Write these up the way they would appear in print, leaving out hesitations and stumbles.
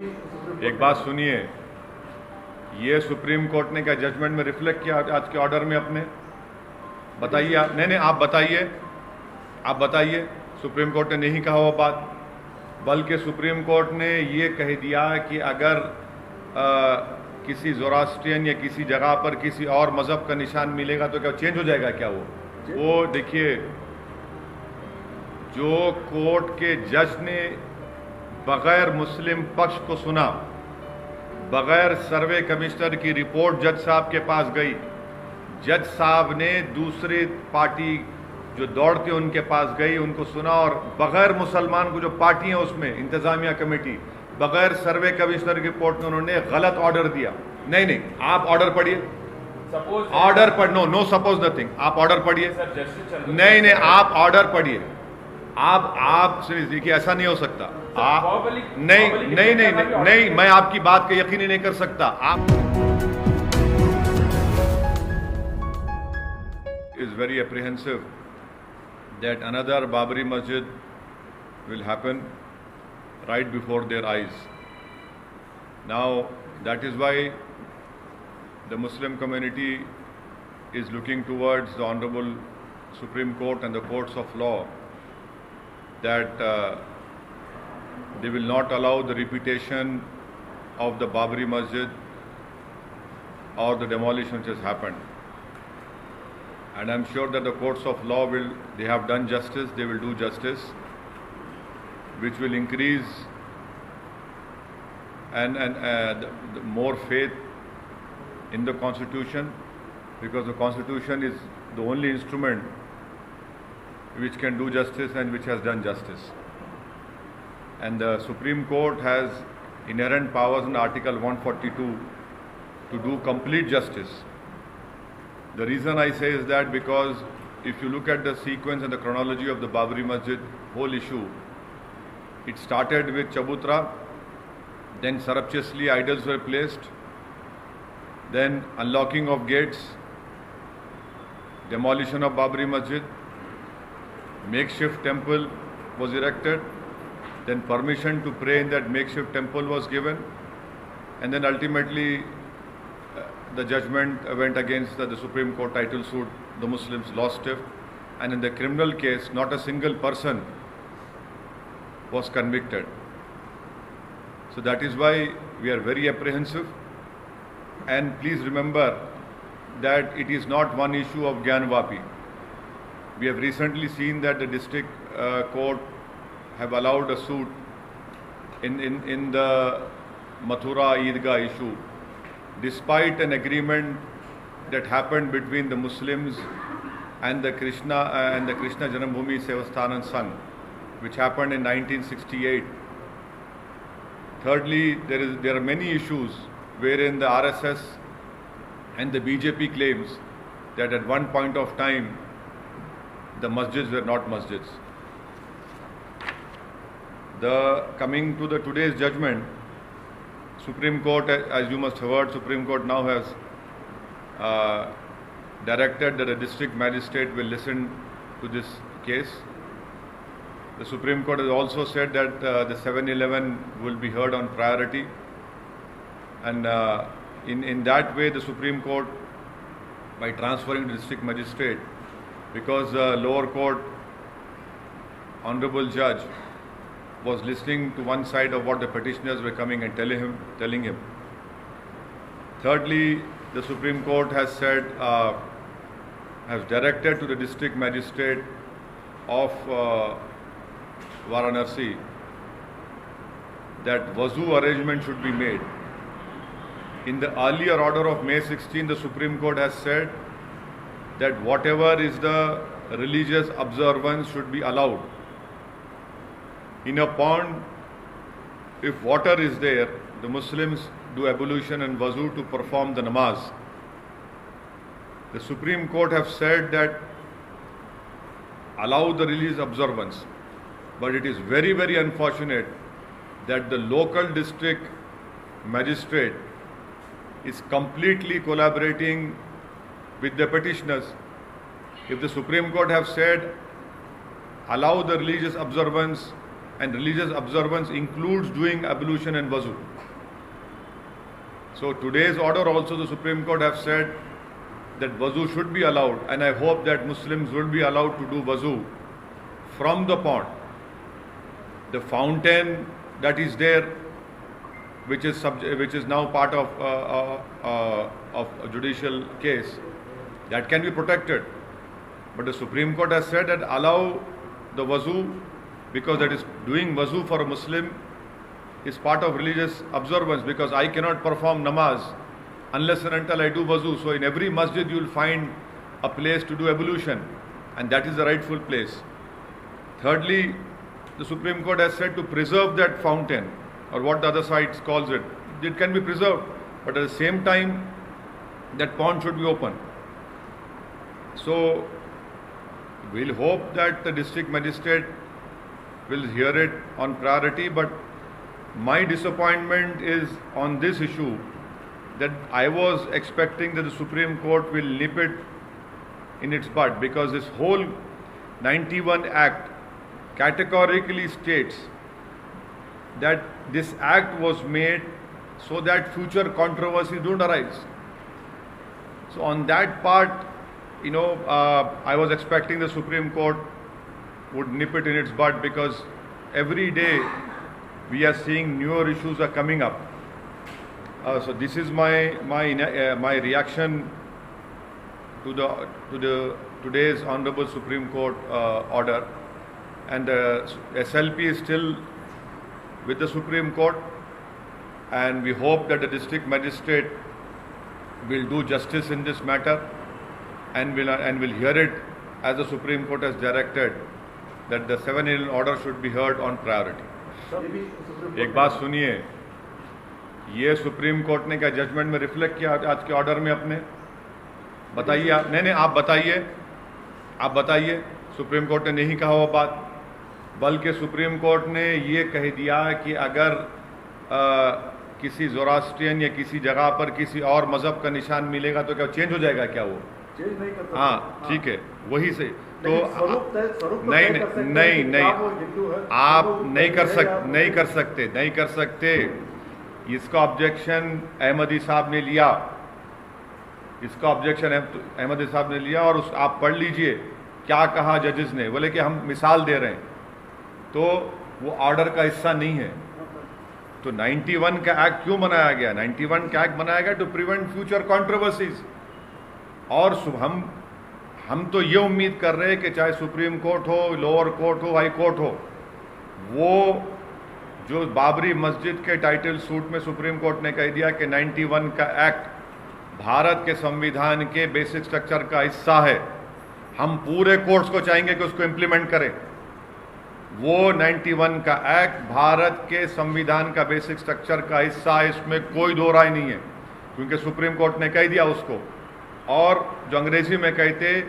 एक बात सुनिए, ये सुप्रीम कोर्ट ने क्या जजमेंट में रिफ्लेक्ट किया आज के ऑर्डर में अपने? बताइए आप। नहीं, आप बताइए। सुप्रीम कोर्ट ने नहीं कहा वो बात, बल्कि सुप्रीम कोर्ट ने ये कह दिया कि अगर किसी ज़ोरास्ट्रियन या किसी जगह पर किसी और मज़हब का निशान मिलेगा तो क्या चेंज हो जाएगा क्या? वो देखिए, जो कोर्ट के जज ने बगैर मुस्लिम पक्ष को सुना, बगैर सर्वे कमिश्नर की रिपोर्ट जज साहब के पास गई, जज साहब ने दूसरी पार्टी जो दौड़ते उनके पास गई, उनको सुना, और बगैर मुसलमान को जो पार्टी है उसमें इंतजामिया कमेटी, बगैर सर्वे कमिश्नर की रिपोर्ट में उन्होंने गलत ऑर्डर दिया। नहीं, आप ऑर्डर पढ़िए। ऑर्डर पढ़ नो सपोज नथिंग। आप ऑर्डर पढ़िए। नहीं, आप ऑर्डर पढ़िए। आप देखिए, ऐसा नहीं हो सकता। आप नहीं, मैं आपकी बात का यकीन ही नहीं कर सकता। आप is very apprehensive that another Babri Masjid will happen right before their eyes. Now, that is why the Muslim community is looking towards the Honorable Supreme Court and the courts of law that they will not allow the repetition of the Babri Masjid or the demolition which has happened. And I'm sure that the courts of law they have done justice, they will do justice, which will increase the more faith in the Constitution, because the Constitution is the only instrument which can do justice and which has done justice. And the Supreme Court has inherent powers in Article 142 to do complete justice. The reason I say is that because if you look at the sequence and the chronology of the Babri Masjid whole issue, it started with Chabutra, then surreptitiously idols were placed, then unlocking of gates, demolition of Babri Masjid, makeshift temple was erected, then permission to pray in that makeshift temple was given, and then ultimately the judgment went against the Supreme Court title suit. The Muslims lost it, and in the criminal case, not a single person was convicted. So that is why we are very apprehensive. And please remember that it is not one issue of Gyanvapi. We have recently seen that the district court have allowed a suit in the Mathura Eidgah issue, despite an agreement that happened between the Muslims and the Krishna Janambhumi Sevasthanan Sangh, which happened in 1968. Thirdly, there are many issues wherein the RSS and the BJP claims that at one point of time the masjids were not masjids. Coming to today's judgment, Supreme Court, as you must have heard, Supreme Court now has directed that a district magistrate will listen to this case. The Supreme Court has also said that the 7-11 will be heard on priority, and in that way the Supreme Court, by transferring to district magistrate, because the lower court honorable judge was listening to one side of what the petitioners were coming and telling him. Thirdly, the Supreme Court has said, has directed to the district magistrate of Varanasi that wazu arrangement should be made. In the earlier order of May 16, the Supreme Court has said that whatever is the religious observance should be allowed. In a pond, if water is there, the Muslims do ablution and wuzu to perform the namaz. The Supreme Court have said that allow the religious observance, but it is very, very unfortunate that the local district magistrate is completely collaborating with the petitioners. If the Supreme Court have said allow the religious observance and religious observance includes doing ablution and wuzu. So today's order also, the Supreme Court have said that wuzu should be allowed, and I hope that Muslims will be allowed to do wuzu from the pond. The fountain that is there, which is now part of a judicial case, that can be protected. But the Supreme Court has said that allow the wuzu, because that is doing wuzu for a Muslim is part of religious observance, because I cannot perform namaz unless and until I do wuzu. So in every masjid you will find a place to do ablution, and that is the rightful place. Thirdly, the Supreme Court has said to preserve that fountain, or what the other side calls it. It can be preserved, but at the same time that pond should be open. So we'll hope that the district magistrate will hear it on priority, but my disappointment is on this issue, that I was expecting that the Supreme Court will nip it in its bud, because this whole 91 Act categorically states that this act was made so that future controversies don't arise. So on that part, I was expecting the Supreme Court would nip it in its bud, because every day we are seeing newer issues are coming up. So this is my reaction to today's Honorable Supreme Court order, and SLP is still with the Supreme Court, and we hope that the district magistrate will do justice in this matter, and will hear it as the Supreme Court has directed, that the 7-year order should be heard on priority. एक बात सुनिए, ये supreme court ने क्या judgement में reflect किया आज के ऑर्डर में अपने? बताइए आप। नहीं, आप बताइए। सुप्रीम कोर्ट ने नहीं कहा वो बात, बल्कि सुप्रीम कोर्ट ने ये कह दिया कि अगर किसी ज़ोरास्ट्रियन या किसी जगह पर किसी और मज़हब का निशान मिलेगा तो क्या चेंज हो जाएगा? क्या वो चेंज नहीं करता? हाँ, ठीक है, वही से तो नहीं, आप नहीं कर सकते। इसका ऑब्जेक्शन अहमदी साहब ने लिया, और आप पढ़ लीजिए क्या कहा जजेस ने। बोले कि हम मिसाल दे रहे हैं, तो वो ऑर्डर का हिस्सा नहीं है। तो 91 का एक्ट क्यों बनाया गया? 91 का एक्ट बनाया गया टू प्रिवेंट फ्यूचर कंट्रोवर्सीज। और हम तो ये उम्मीद कर रहे हैं कि चाहे सुप्रीम कोर्ट हो, लोअर कोर्ट हो, हाई कोर्ट हो, वो जो बाबरी मस्जिद के टाइटल सूट में सुप्रीम कोर्ट ने कह दिया कि 91 का एक्ट भारत के संविधान के बेसिक स्ट्रक्चर का हिस्सा है, हम पूरे कोर्ट्स को चाहेंगे कि उसको इम्प्लीमेंट करें। वो 91 का एक्ट भारत के संविधान का बेसिक स्ट्रक्चर का हिस्सा है, इसमें कोई दो राय नहीं है, क्योंकि सुप्रीम कोर्ट ने कह दिया उसको। और जो अंग्रेजी में कहते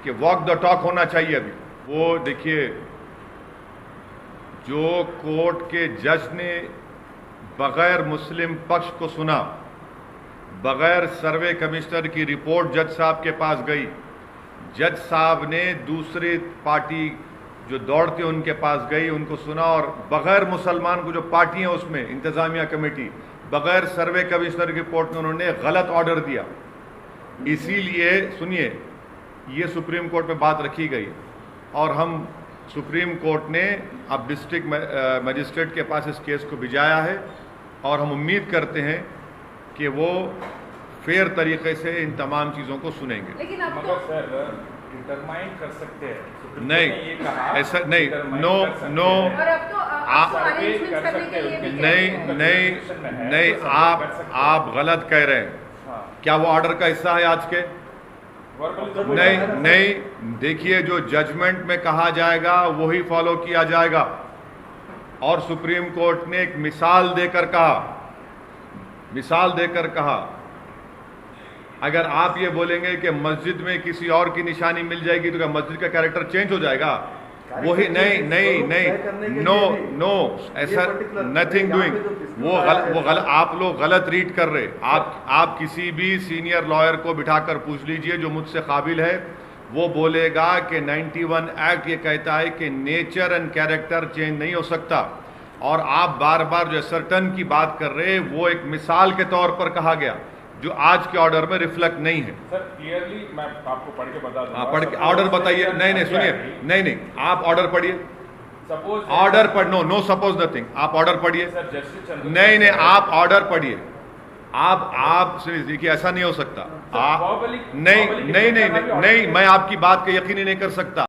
कि वॉक द टॉक होना चाहिए अभी, वो देखिए, जो कोर्ट के जज ने बगैर मुस्लिम पक्ष को सुना, बगैर सर्वे कमिश्नर की रिपोर्ट जज साहब के पास गई, जज साहब ने दूसरी पार्टी जो दौड़ते उनके पास गई, उनको सुना, और बगैर मुसलमान को जो पार्टी है उसमें इंतजामिया कमेटी, बगैर सर्वे कमिश्नर की रिपोर्ट में उन्होंने गलत ऑर्डर दिया। इसीलिए सुनिए, ये सुप्रीम कोर्ट में बात रखी गई, और हम सुप्रीम कोर्ट ने अब डिस्ट्रिक्ट मजिस्ट्रेट के पास इस केस को भिजाया है, और हम उम्मीद करते हैं कि वो फेयर तरीके से इन तमाम चीज़ों को सुनेंगे। लेकिन अब तो सर डिटरमाइन कर सकते हैं, नहीं ऐसा नहीं, नो, नहीं, आप गलत कह रहे हैं। क्या वो ऑर्डर का हिस्सा है आज के? नहीं, देखिए, जो जजमेंट में कहा जाएगा वही फॉलो किया जाएगा। और सुप्रीम कोर्ट ने एक मिसाल देकर कहा, अगर आप ये बोलेंगे कि मस्जिद में किसी और की निशानी मिल जाएगी तो क्या मस्जिद का कैरेक्टर चेंज हो जाएगा? वही नहीं, नो, ऐसा नथिंग डूइंग। आप लोग गलत रीड कर रहे। आप किसी भी सीनियर लॉयर को बिठाकर पूछ लीजिए जो मुझसे काबिल है, वो बोलेगा कि 91 एक्ट ये कहता है कि नेचर एंड कैरेक्टर चेंज नहीं हो सकता, और आप बार बार जो सर्टन की बात कर रहे हैं वो एक मिसाल के तौर पर कहा गया जो आज के ऑर्डर में रिफ्लेक्ट नहीं है। सर क्लियरली मैं आपको पढ़ के बता दूंगा। पढ़ के ऑर्डर बताइए। नहीं सुनिए, नहीं आप ऑर्डर पढ़िए। सपोज ऑर्डर पढ़, नो सपोज नथिंग, आप ऑर्डर पढ़िए। सर जस्टिस नहीं आप ऑर्डर पढ़िए। आप सुनिए, देखिए ऐसा नहीं हो सकता। आप नहीं मैं आपकी बात का यकीन ही नहीं कर सकता।